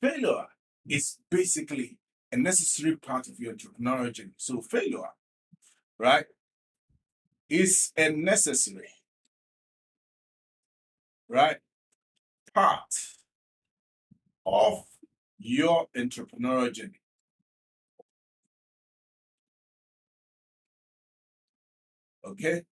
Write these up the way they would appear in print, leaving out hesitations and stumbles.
failure is basically a necessary part of your entrepreneurial journey. So failure, right, is a necessary, right, part of your entrepreneurial journey. Okay,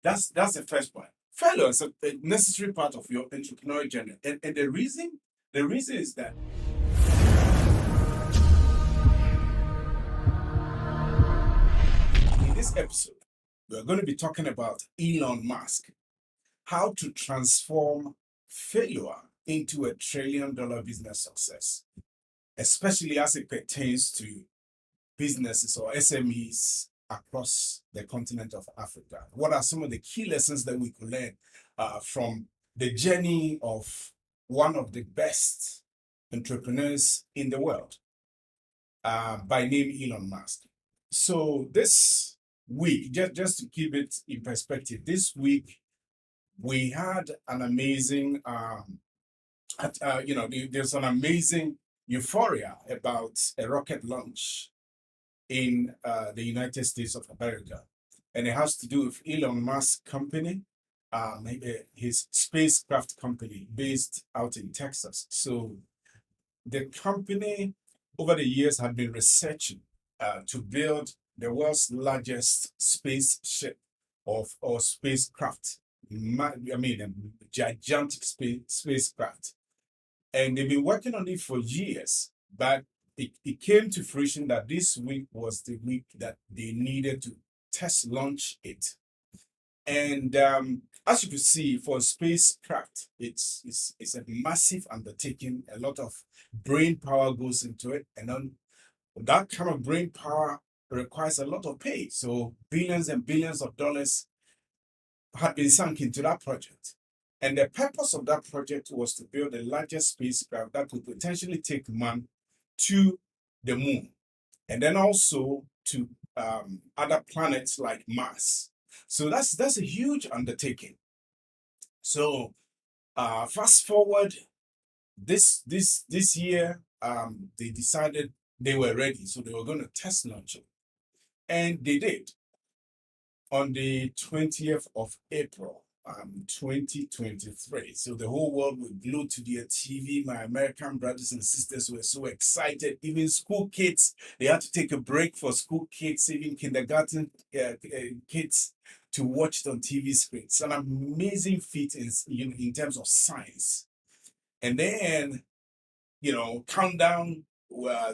that's the first point. Failure is a necessary part of your entrepreneurial journey, and the reason is that in this episode we're going to be talking about Elon Musk, how to transform failure into a $1 trillion business success, especially as it pertains to businesses or SMEs across the continent of Africa. What are some of the key lessons that we could learn from the journey of one of the best entrepreneurs in the world, by name Elon Musk? So this week, just to keep it in perspective, this week we had an amazing, there's an amazing euphoria about a rocket launch in the United States of America. And it has to do with Elon Musk company, his spacecraft company based out in Texas. So the company over the years had been researching to build the world's largest spaceship or spacecraft. A gigantic spacecraft. And they've been working on it for years, but it came to fruition that this week was the week that they needed to test launch it. And as you can see, for a spacecraft, it's a massive undertaking. A lot of brain power goes into it, and then that kind of brain power requires a lot of pay. So billions and billions of dollars had been sunk into that project. And the purpose of that project was to build the largest spacecraft that could potentially take man to the moon, and then also to other planets like Mars. So that's a huge undertaking. So fast forward this year, they decided they were ready, so they were going to test launch it, and they did on the 20th of April. 2023. So the whole world was glued to their TV. My American brothers and sisters were so excited. Even school kids, they had to take a break for school kids, even kindergarten kids, to watch it on TV screens. It's an amazing feat in terms of science. And then, countdown,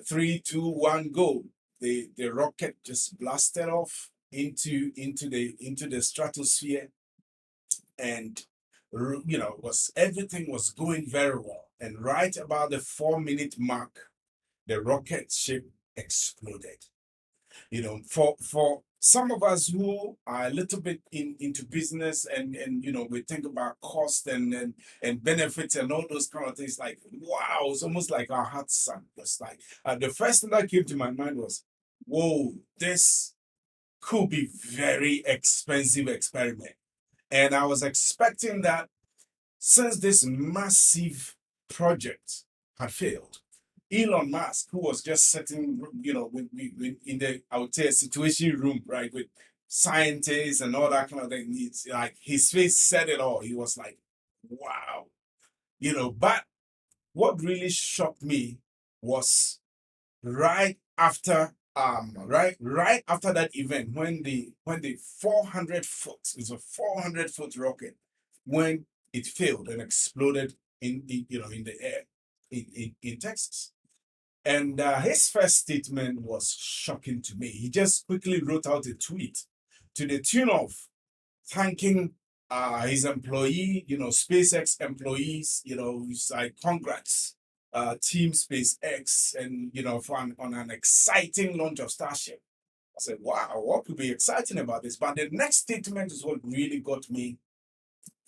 3, 2, 1, go. The rocket just blasted off into the stratosphere, and everything was going very well. And right about the 4-minute mark, the rocket ship exploded. For some of us who are a little bit into business, and we think about cost and benefits and all those kind of things, like, wow, it's almost like our hearts sank. Just like the first thing that came to my mind was, whoa, this could be very expensive experiment. And I was expecting that since this massive project had failed, Elon Musk, who was just sitting, in the, I would say, a situation room, right, with scientists and all that kind of thing, it's like his face said it all. He was like, wow, But what really shocked me was right after right after that event, when the 400-foot, it's a 400-foot rocket, when it failed and exploded in the air in Texas. And his first statement was shocking to me. He just quickly wrote out a tweet to the tune of thanking his employee, SpaceX employees, he's like, congrats, Team SpaceX, and on an exciting launch of Starship. I said, wow, what could be exciting about this? But the next statement is what really got me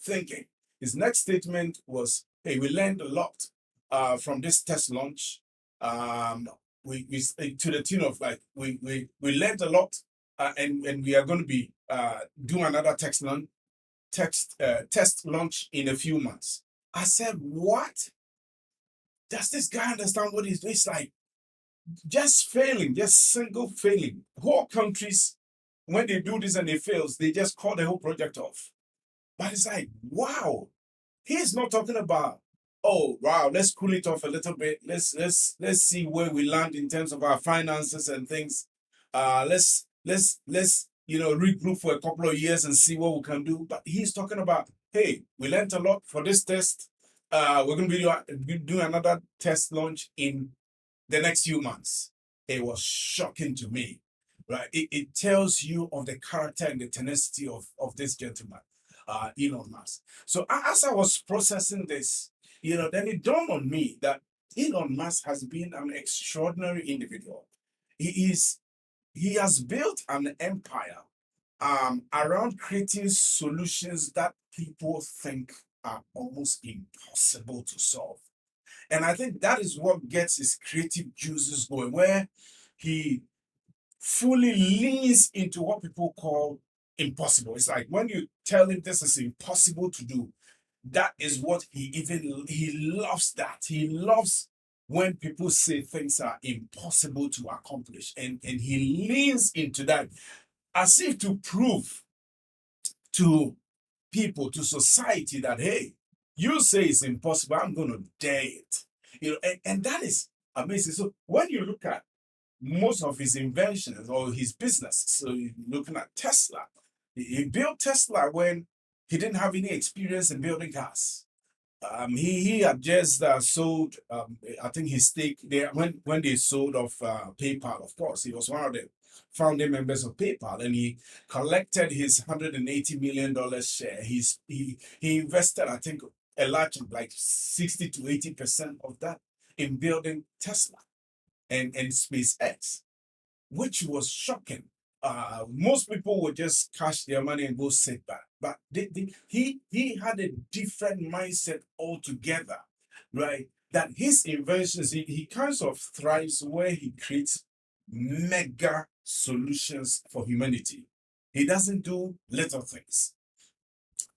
thinking. His next statement was, hey, we learned a lot from this test launch. We to the tune of, like, we learned a lot, and we are going to be doing another test launch in a few months. I said, what? Does this guy understand what he's doing? It's like just failing, just single failing. Whole countries, when they do this and it fails, they just call the whole project off. But it's like, wow, he's not talking about, oh wow, let's cool it off a little bit. Let's see where we land in terms of our finances and things. Let's regroup for a couple of years and see what we can do. But he's talking about, hey, we learned a lot for this test. We're going to be doing another test launch in the next few months. It was shocking to me, right? It tells you of the character and the tenacity of this gentleman, Elon Musk. So as I was processing this, then it dawned on me that Elon Musk has been an extraordinary individual. He is he has built an empire around creating solutions that people think are almost impossible to solve. And I think that is what gets his creative juices going, where he fully leans into what people call impossible. It's like when you tell him this is impossible to do, that is what he loves that. He loves when people say things are impossible to accomplish. And he leans into that as if to prove to people, to society that, hey, you say it's impossible, I'm going to dare it. And that is amazing. So when you look at most of his inventions or his business, so you're looking at Tesla, he built Tesla when he didn't have any experience in building cars. He had just sold, I think his stake there when they sold off PayPal. Of course, he was one of the founding members of PayPal, and he collected his $180 million share. He invested, I think, a large, like 60 to 80% of that in building Tesla and SpaceX, which was shocking. Most people would just cash their money and go sit back, but he had a different mindset altogether, right? That his inventions, he kind of thrives where he creates mega solutions for humanity. He doesn't do little things.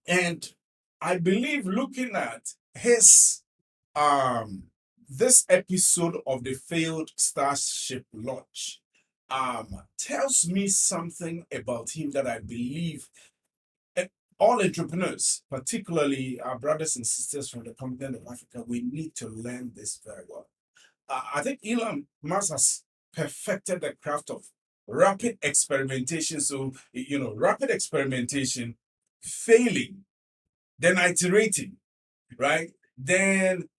And I believe looking at his this episode of the failed Starship launch tells me something about him that I believe all entrepreneurs, particularly our brothers and sisters from the continent of Africa, we need to learn this very well. I think Elon Musk has perfected the craft of rapid experimentation. So, rapid experimentation, failing, then iterating, right? Then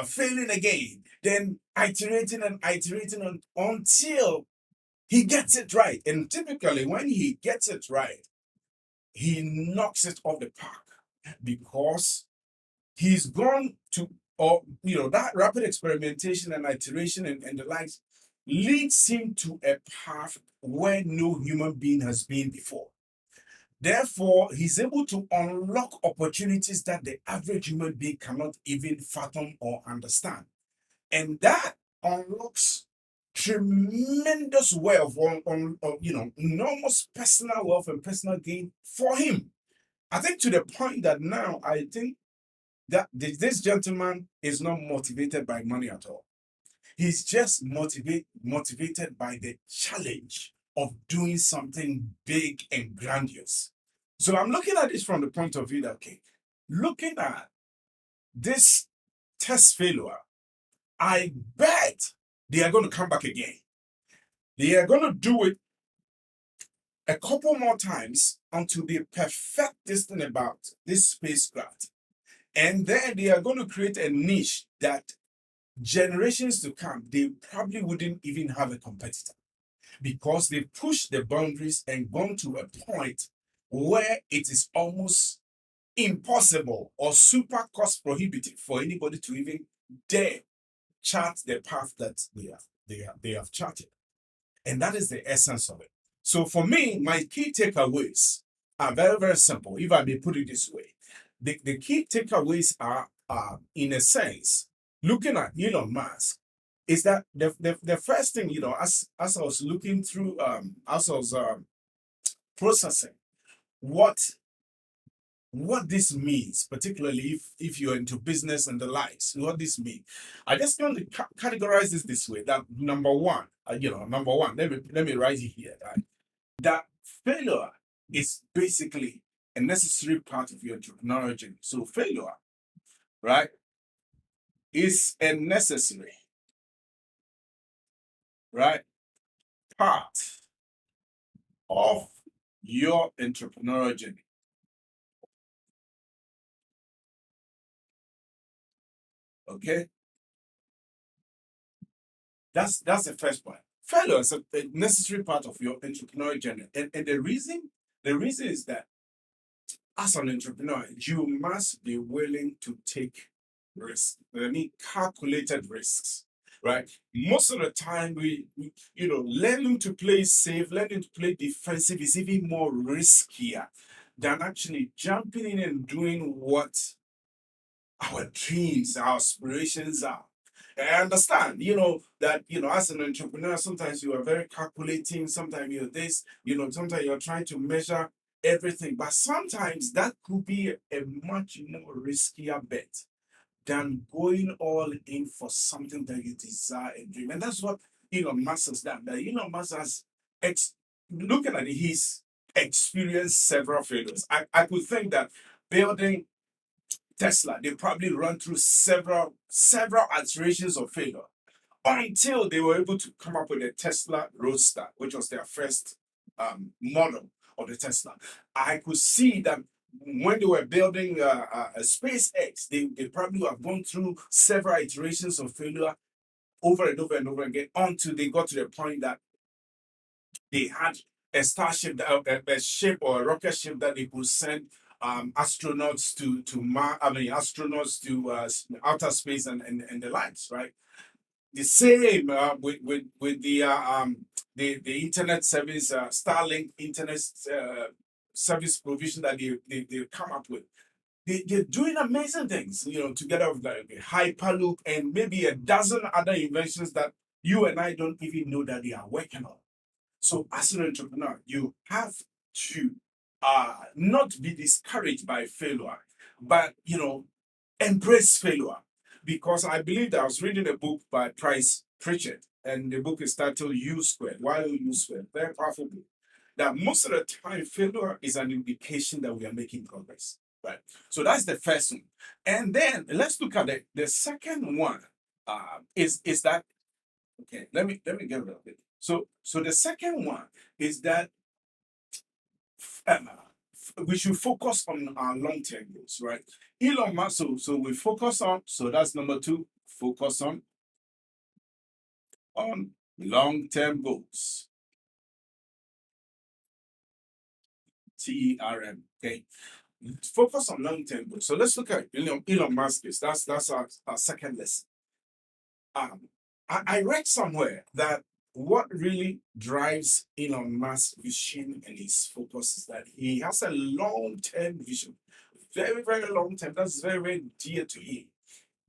failing again, then iterating and iterating until he gets it right. And typically, when he gets it right, he knocks it off the park because he's gone to, or that rapid experimentation and iteration and the likes leads him to a path where no human being has been before. Therefore, he's able to unlock opportunities that the average human being cannot even fathom or understand. And that unlocks tremendous wealth enormous personal wealth and personal gain for him. I think to the point that now I think that this gentleman is not motivated by money at all. He's just motivated by the challenge of doing something big and grandiose. So I'm looking at this from the point of view that, okay, looking at this test failure, I bet they are going to come back again. They are going to do it a couple more times until they perfect this thing about this spacecraft. And then they are going to create a niche that generations to come, they probably wouldn't even have a competitor because they pushed the boundaries and gone to a point where it is almost impossible or super cost prohibitive for anybody to even dare chart the path that they have charted. And that is the essence of it. So for me, my key takeaways are very, very simple, if I may put it this way. The key takeaways are, in a sense, looking at Elon Musk, is that the first thing, as I was looking through, as I was processing what what this means, particularly if you're into business and the likes, what this means. I just want to categorize this way: that number one, number one. Let me write it here. Right? That failure is basically a necessary part of your entrepreneurial journey. So failure, right, is a necessary, right, part of your entrepreneurial journey. Okay, that's the first point. Failure is a necessary part of your entrepreneurial journey, and the reason is that as an entrepreneur, you must be willing to take risks. I mean, calculated risks, right? Most of the time, learning to play safe, learning to play defensive is even more riskier than actually jumping in and doing what our dreams, our aspirations are. I understand, that, as an entrepreneur, sometimes you are very calculating, sometimes you're this, sometimes you're trying to measure everything, but sometimes that could be a much more riskier bet than going all in for something that you desire and dream. And that's what Elon Musk has done. That Elon Musk has, looking at it, he's experienced several failures. I could think that building Tesla, they probably run through several iterations of failure until they were able to come up with a Tesla Roadster, which was their first model of the Tesla. I could see that when they were building a SpaceX, they probably have gone through several iterations of failure over and over and over again until they got to the point that they had a Starship, a ship or a rocket ship that they could send astronauts to Mars. I mean, astronauts to outer space and the likes, right? The same with the internet service, Starlink internet service provision that they come up with. They're doing amazing things, together with the Hyperloop and maybe a dozen other inventions that you and I don't even know that they are working on. So, as an entrepreneur, you have to not be discouraged by failure, but embrace failure. Because I believe that I was reading a book by Price Pritchett, and the book is titled U Squared. Why U Squared? Very powerful book. That most of the time, failure is an indication that we are making progress. Right. So that's the first one. And then let's look at the second one. Is that okay? Let me get rid of it. So the second one is that um, we should focus on our long-term goals, right? Elon Musk, so we focus on, so that's number two, focus on long-term goals. TERM. Okay. Focus on long-term goals. So let's look at Elon Musk. That's our second lesson. I read somewhere that what really drives Elon Musk's vision and his focus is that he has a long-term vision, very, very long term. That's very, very dear to him.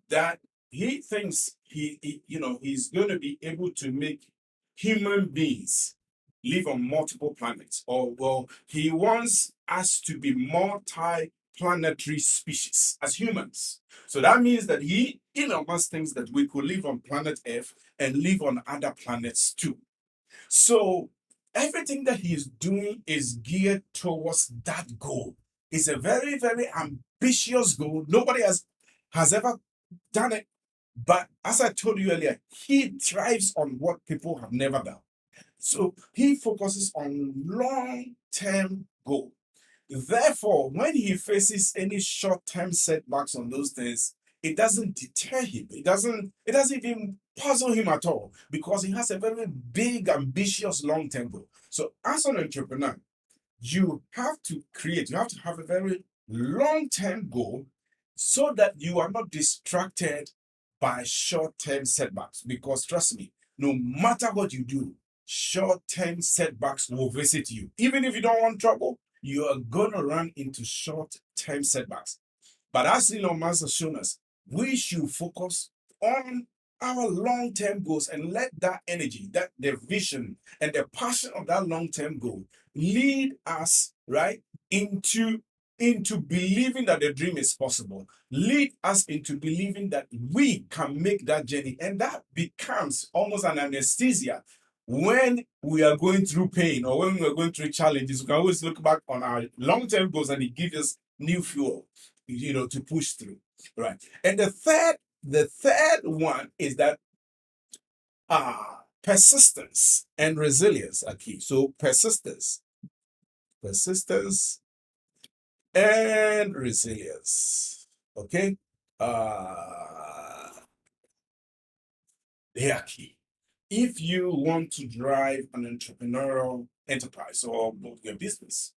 That he thinks he's going to be able to make human beings live on multiple planets, or well, he wants us to be multi-planetary species as humans. So that means that Elon Musk thinks that we could live on planet Earth and live on other planets too. So everything that he is doing is geared towards that goal. It's a very, very ambitious goal. Nobody has ever done it. But as I told you earlier, he thrives on what people have never done. So he focuses on long-term goal. Therefore, when he faces any short-term setbacks on those things, it doesn't deter him. It doesn't even puzzle him at all because he has a very big, ambitious long-term goal. So as an entrepreneur, you have to have a very long-term goal so that you are not distracted by short-term setbacks. Because trust me, no matter what you do, short-term setbacks will visit you. Even if you don't want trouble, you are gonna run into short-term setbacks. But as Elon Musk has shown us, we should focus on our long-term goals and let that energy, that the vision and the passion of that long-term goal lead us right into into believing that the dream is possible, lead us into believing that we can make that journey. And that becomes almost an anesthesia when we are going through pain or when we are going through challenges. We can always look back on our long-term goals and it gives us new fuel, to push through. Right. And the third one is that persistence and resilience are key. So persistence and resilience. Okay. They are key. If you want to drive an entrepreneurial enterprise or your business,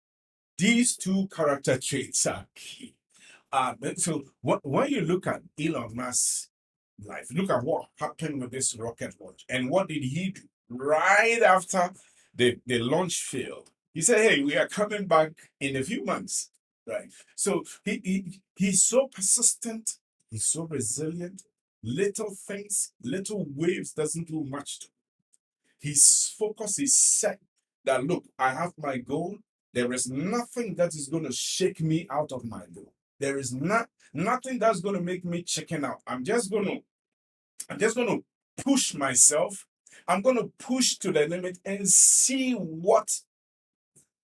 these two character traits are key. So when you look at Elon Musk's life, look at what happened with this rocket launch. And what did he do? Right after the launch failed, he said, hey, we are coming back in a few months. Right. So he's so persistent, he's so resilient. Little things, little waves doesn't do much to him. His focus is set that, look, I have my goal. There is nothing that is going to shake me out of my goal. There is nothing that's going to make me chicken out. I'm just going to push myself. I'm going to push to the limit and see what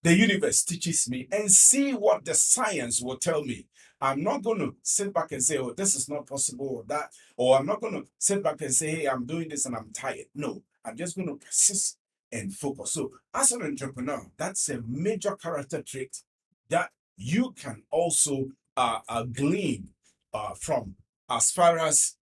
the universe teaches me and see what the science will tell me. I'm not going to sit back and say, oh, this is not possible or that, or I'm not going to sit back and say, hey, I'm doing this and I'm tired. No, I'm just going to persist and focus. So as an entrepreneur, that's a major character trait that you can also glean from as far as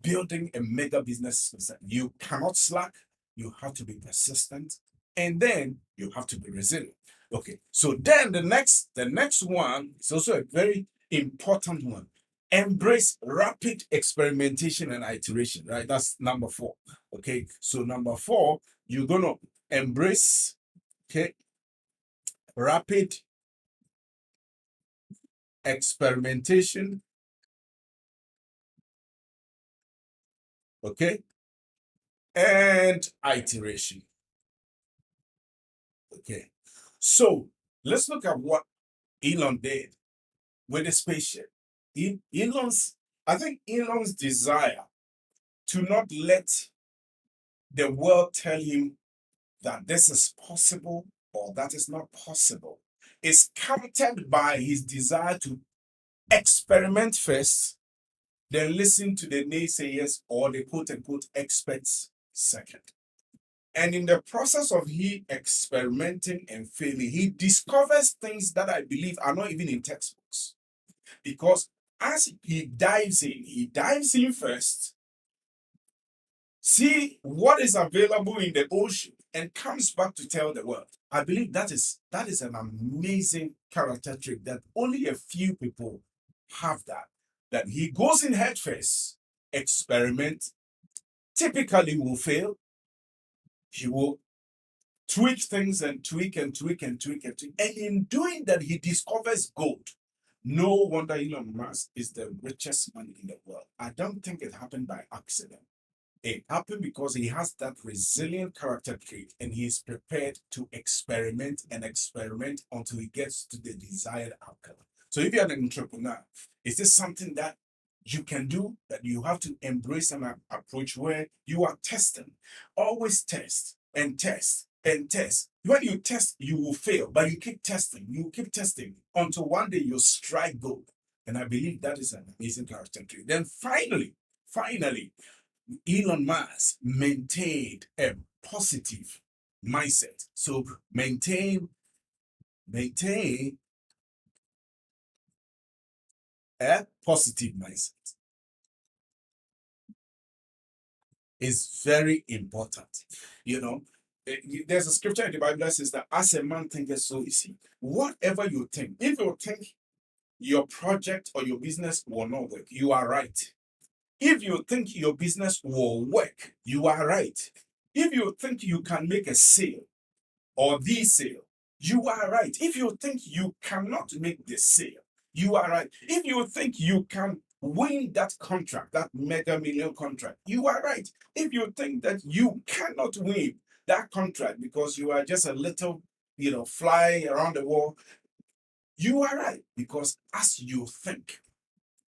building a mega business is concerned. You cannot slack. You have to be persistent, and then you have to be resilient. Okay, so then the next one is also a very important one. Embrace rapid experimentation and iteration, right? That's number 4. Okay, so number 4, you're gonna embrace, okay, rapid experimentation, okay, and iteration. Okay, so let's look at what Elon did with the spaceship. I think Elon's desire to not let the world tell him that this is possible or that is not possible is countered by his desire to experiment first, then listen to the naysayers or the quote unquote experts second. And in the process of he experimenting and failing, he discovers things that I believe are not even in textbooks. Because as he dives in first, see what is available in the ocean, and comes back to tell the world. I believe that is an amazing character trait that only a few people have that he goes in head first, experiment, typically will fail. He will tweak things and tweak and tweak and tweak and tweak. And in doing that, he discovers gold. No wonder Elon Musk is the richest man in the world. I don't think it happened by accident. It happened because he has that resilient character trait and he is prepared to experiment and experiment until he gets to the desired outcome. So if you're an entrepreneur, is this something that you can do, that you have to embrace an approach where you are testing? Always test and test and test. When you test, you will fail, but you keep testing until one day you strike gold. And I believe that is an amazing character trait. Then finally, Elon Musk maintained a positive mindset. So maintain a positive mindset is very important. There's a scripture in the Bible that says that as a man thinketh, so is he. Whatever you think, if you think your project or your business will not work, you are right. If you think your business will work, you are right. If you think you can make a sale or the sale, you are right. If you think you cannot make the sale, you are right. If you think you can win that contract, that mega million contract, you are right. If you think that you cannot win that contract because you are just a little, fly around the wall, You are right, because as you think,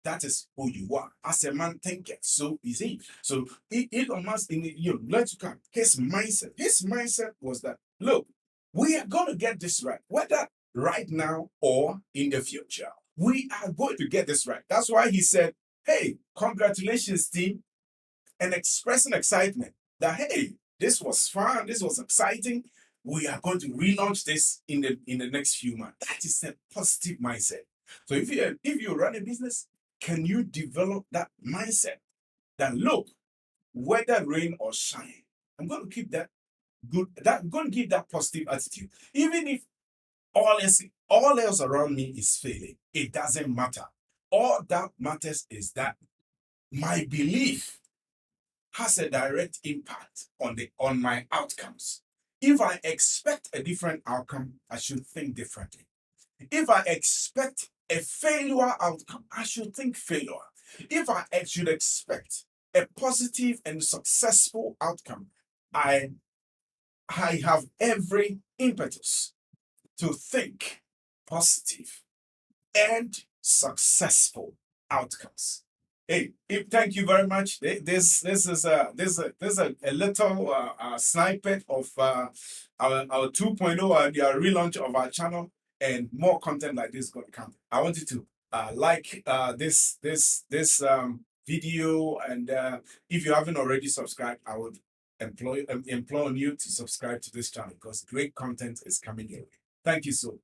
that is who you are. As a man thinketh, so is he. So Elon Musk, let's look at his mindset. His mindset was that, look, we are going to get this right, whether right now or in the future. We are going to get this right. That's why he said, hey, congratulations, team, and expressing excitement that, hey, this was fun, this was exciting. We are going to relaunch this in the next few months. That is a positive mindset. So if you run a business, can you develop that mindset that, look, whether rain or shine, I'm going to keep that good, that I'm going to give that positive attitude. Even if all else around me is failing, it doesn't matter. All that matters is that my belief has a direct impact on my outcomes. If I expect a different outcome, I should think differently. If I expect a failure outcome, I should think failure. If I should expect a positive and successful outcome, I I have every impetus to think positive and successful outcomes. Hey, thank you very much. This is a little snippet of our 2.0, the relaunch of our channel, and more content like this is going to come. I want you to like this video, and if you haven't already subscribed, I would implore you to subscribe to this channel, because great content is coming your way. Thank you so